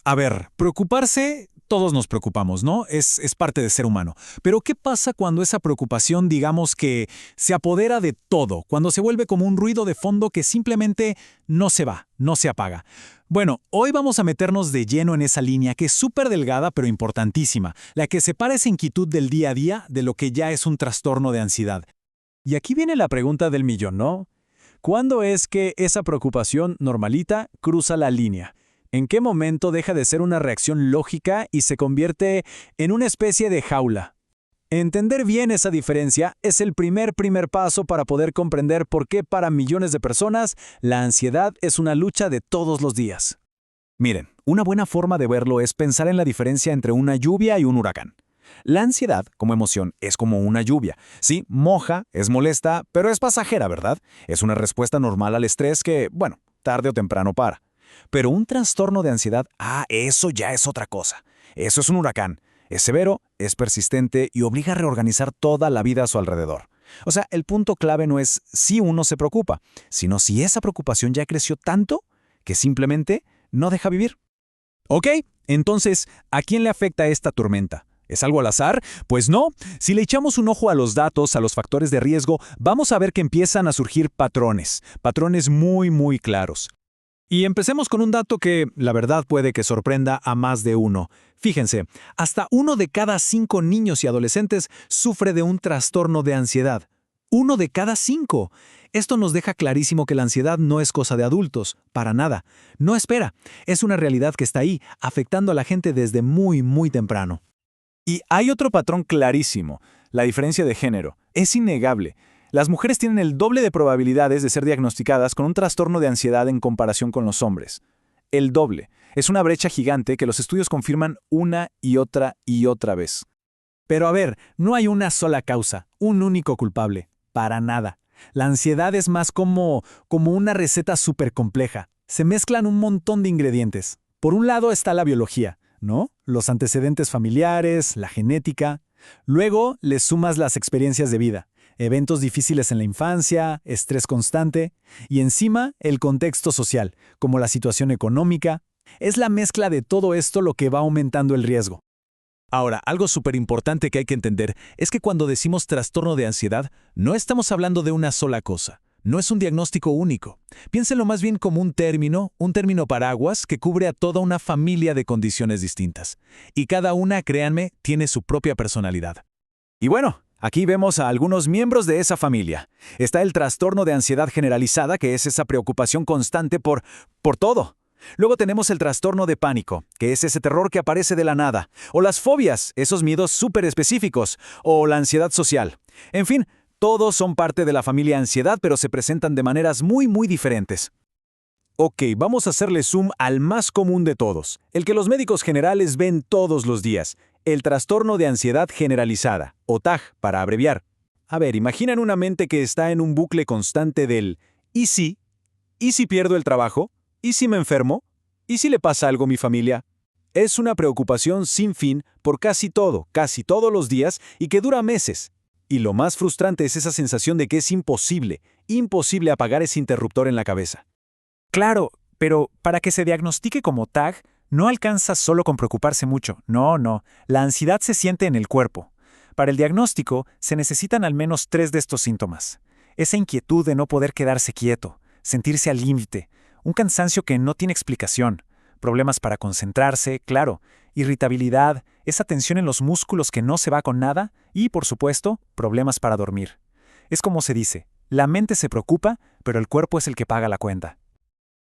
A ver, preocuparse, todos nos preocupamos, ¿no? Es parte de ser humano. Pero ¿qué pasa cuando esa preocupación, digamos que se apodera de todo? Cuando se vuelve como un ruido de fondo que simplemente no se va, no se apaga. Bueno, hoy vamos a meternos de lleno en esa línea que es súper delgada pero importantísima, la que separa esa inquietud del día a día de lo que ya es un trastorno de ansiedad. Y aquí viene la pregunta del millón, ¿no? ¿Cuándo es que esa preocupación normalita cruza la línea? ¿En qué momento deja de ser una reacción lógica y se convierte en una especie de jaula? Entender bien esa diferencia es el primer paso para poder comprender por qué para millones de personas la ansiedad es una lucha de todos los días. Miren, una buena forma de verlo es pensar en la diferencia entre una lluvia y un huracán. La ansiedad, como emoción, es como una lluvia. Sí, moja, es molesta, pero es pasajera, ¿verdad? Es una respuesta normal al estrés que, bueno, tarde o temprano para. Pero un trastorno de ansiedad, eso ya es otra cosa. Eso es un huracán. Es severo, es persistente y obliga a reorganizar toda la vida a su alrededor. O sea, el punto clave no es si uno se preocupa, sino si esa preocupación ya creció tanto que simplemente no deja vivir. Ok, entonces, ¿a quién le afecta esta tormenta? ¿Es algo al azar? Pues no. Si le echamos un ojo a los datos, a los factores de riesgo, vamos a ver que empiezan a surgir patrones muy claros. Y empecemos con un dato que, la verdad, puede que sorprenda a más de uno. Fíjense, hasta 1 de cada 5 niños y adolescentes sufre de un trastorno de ansiedad. 1 de cada 5. Esto nos deja clarísimo que la ansiedad no es cosa de adultos, para nada. No espera, es una realidad que está ahí, afectando a la gente desde muy temprano. Y hay otro patrón clarísimo, la diferencia de género. Es innegable. Las mujeres tienen el doble de probabilidades de ser diagnosticadas con un trastorno de ansiedad en comparación con los hombres. El doble. Es una brecha gigante que los estudios confirman una y otra vez. Pero a ver, no hay una sola causa, un único culpable. Para nada. La ansiedad es más como una receta súper compleja. Se mezclan un montón de ingredientes. Por un lado está la biología, ¿no? Los antecedentes familiares, la genética. Luego le sumas las experiencias de vida. Eventos difíciles en la infancia, estrés constante, y encima el contexto social, como la situación económica. Es la mezcla de todo esto lo que va aumentando el riesgo. Ahora, algo súper importante que hay que entender es que cuando decimos trastorno de ansiedad, no estamos hablando de una sola cosa. No es un diagnóstico único. Piénsenlo más bien como un término paraguas que cubre a toda una familia de condiciones distintas. Y cada una, créanme, tiene su propia personalidad. Y bueno, aquí vemos a algunos miembros de esa familia. Está el trastorno de ansiedad generalizada, que es esa preocupación constante por todo. Luego tenemos el trastorno de pánico, que es ese terror que aparece de la nada. O las fobias, esos miedos súper específicos. O la ansiedad social. En fin, todos son parte de la familia ansiedad, pero se presentan de maneras muy diferentes. Ok, vamos a hacerle zoom al más común de todos, el que los médicos generales ven todos los días, el trastorno de ansiedad generalizada, o TAG para abreviar. A ver, imaginen una mente que está en un bucle constante del ¿y si? ¿Y si pierdo el trabajo? ¿Y si me enfermo? ¿Y si le pasa algo a mi familia? Es una preocupación sin fin por casi todos los días y que dura meses. Y lo más frustrante es esa sensación de que es imposible apagar ese interruptor en la cabeza. Claro, pero para que se diagnostique como TAG, no alcanza solo con preocuparse mucho. No. La ansiedad se siente en el cuerpo. Para el diagnóstico, se necesitan al menos 3 de estos síntomas. Esa inquietud de no poder quedarse quieto, sentirse al límite, un cansancio que no tiene explicación, problemas para concentrarse, claro, irritabilidad, esa tensión en los músculos que no se va con nada y, por supuesto, problemas para dormir. Es como se dice, la mente se preocupa, pero el cuerpo es el que paga la cuenta.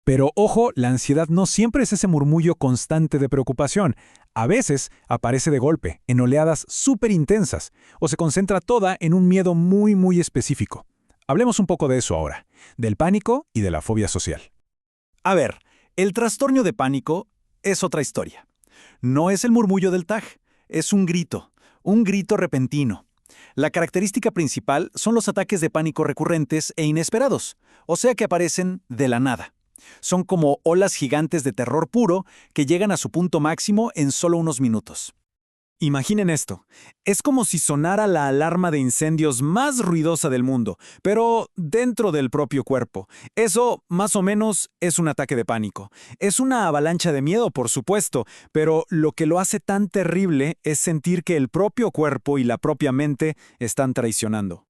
Pero ojo, la ansiedad no siempre es ese murmullo constante de preocupación. A veces aparece de golpe, en oleadas súper intensas, o se concentra toda en un miedo muy específico. Hablemos un poco de eso ahora, del pánico y de la fobia social. A ver, el trastorno de pánico es otra historia. No es el murmullo del TAG, es un grito repentino. La característica principal son los ataques de pánico recurrentes e inesperados, o sea que aparecen de la nada. Son como olas gigantes de terror puro que llegan a su punto máximo en solo unos minutos. Imaginen esto. Es como si sonara la alarma de incendios más ruidosa del mundo, pero dentro del propio cuerpo. Eso, más o menos, es un ataque de pánico. Es una avalancha de miedo, por supuesto, pero lo que lo hace tan terrible es sentir que el propio cuerpo y la propia mente están traicionando.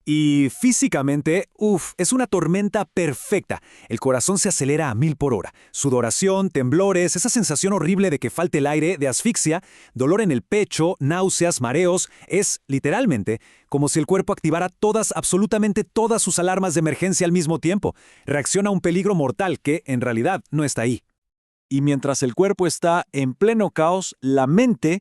Y físicamente, es una tormenta perfecta. El corazón se acelera a 1000 por hora. Sudoración, temblores, esa sensación horrible de que falte el aire, de asfixia, dolor en el pecho, náuseas, mareos. Es, literalmente, como si el cuerpo activara absolutamente todas sus alarmas de emergencia al mismo tiempo. Reacciona a un peligro mortal que, en realidad, no está ahí. Y mientras el cuerpo está en pleno caos, la mente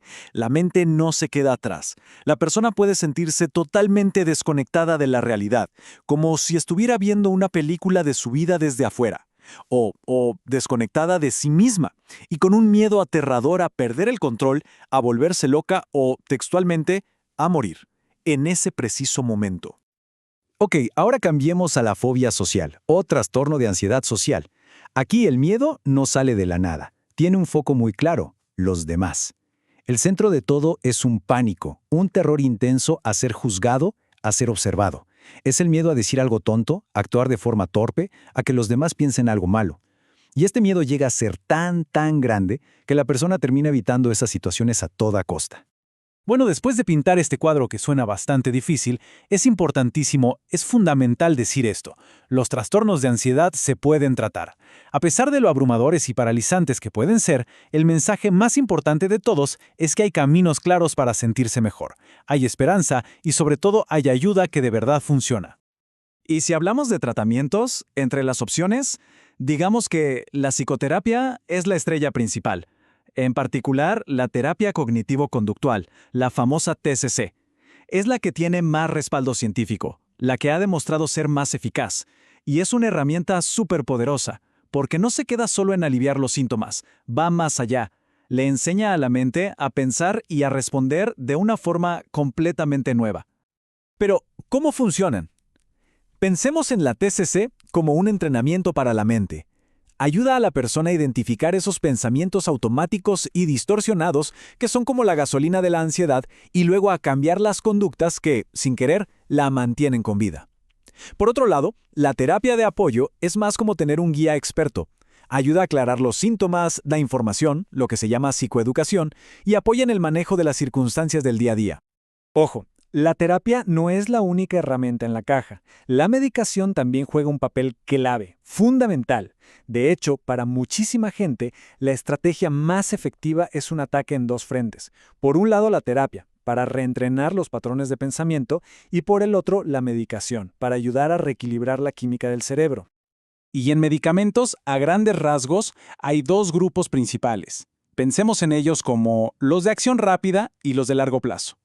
no se queda atrás. La persona puede sentirse totalmente desconectada de la realidad, como si estuviera viendo una película de su vida desde afuera, o desconectada de sí misma, y con un miedo aterrador a perder el control, a volverse loca o, textualmente, a morir, en ese preciso momento. Ok, ahora cambiemos a la fobia social, o trastorno de ansiedad social. Aquí el miedo no sale de la nada. Tiene un foco muy claro: los demás. El centro de todo es un pánico, un terror intenso a ser juzgado, a ser observado. Es el miedo a decir algo tonto, a actuar de forma torpe, a que los demás piensen algo malo. Y este miedo llega a ser tan grande que la persona termina evitando esas situaciones a toda costa. Bueno, después de pintar este cuadro que suena bastante difícil, es importantísimo, es fundamental decir esto: los trastornos de ansiedad se pueden tratar. A pesar de lo abrumadores y paralizantes que pueden ser, el mensaje más importante de todos es que hay caminos claros para sentirse mejor. Hay esperanza y sobre todo hay ayuda que de verdad funciona. Y si hablamos de tratamientos, entre las opciones, digamos que la psicoterapia es la estrella principal. En particular, la terapia cognitivo-conductual, la famosa TCC. Es la que tiene más respaldo científico, la que ha demostrado ser más eficaz. Y es una herramienta súper poderosa, porque no se queda solo en aliviar los síntomas, va más allá. Le enseña a la mente a pensar y a responder de una forma completamente nueva. Pero, ¿cómo funcionan? Pensemos en la TCC como un entrenamiento para la mente. Ayuda a la persona a identificar esos pensamientos automáticos y distorsionados que son como la gasolina de la ansiedad y luego a cambiar las conductas que, sin querer, la mantienen con vida. Por otro lado, la terapia de apoyo es más como tener un guía experto. Ayuda a aclarar los síntomas, da información, lo que se llama psicoeducación, y apoya en el manejo de las circunstancias del día a día. Ojo, la terapia no es la única herramienta en la caja. La medicación también juega un papel clave, fundamental. De hecho, para muchísima gente, la estrategia más efectiva es un ataque en dos frentes. Por un lado, la terapia, para reentrenar los patrones de pensamiento, y por el otro, la medicación, para ayudar a reequilibrar la química del cerebro. Y en medicamentos, a grandes rasgos, hay dos grupos principales. Pensemos en ellos como los de acción rápida y los de largo plazo.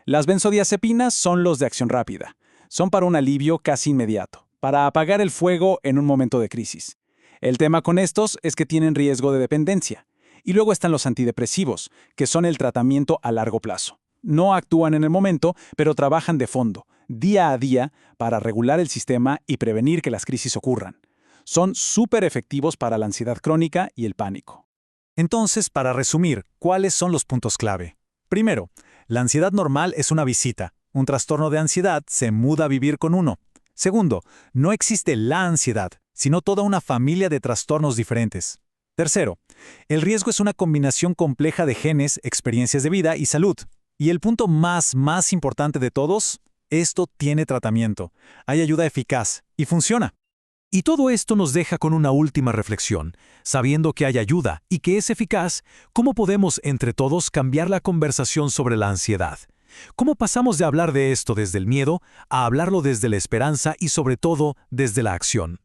Las benzodiazepinas son los de acción rápida. Son para un alivio casi inmediato, para apagar el fuego en un momento de crisis. El tema con estos es que tienen riesgo de dependencia. Y luego están los antidepresivos, que son el tratamiento a largo plazo. No actúan en el momento, pero trabajan de fondo, día a día, para regular el sistema y prevenir que las crisis ocurran. Son súper efectivos para la ansiedad crónica y el pánico. Entonces, para resumir, ¿cuáles son los puntos clave? Primero, la ansiedad normal es una visita. Un trastorno de ansiedad se muda a vivir con uno. Segundo, no existe la ansiedad, sino toda una familia de trastornos diferentes. Tercero, el riesgo es una combinación compleja de genes, experiencias de vida y salud. Y el punto más importante de todos, esto tiene tratamiento. Hay ayuda eficaz y funciona. Y todo esto nos deja con una última reflexión. Sabiendo que hay ayuda y que es eficaz, ¿cómo podemos entre todos cambiar la conversación sobre la ansiedad? ¿Cómo pasamos de hablar de esto desde el miedo a hablarlo desde la esperanza y sobre todo desde la acción?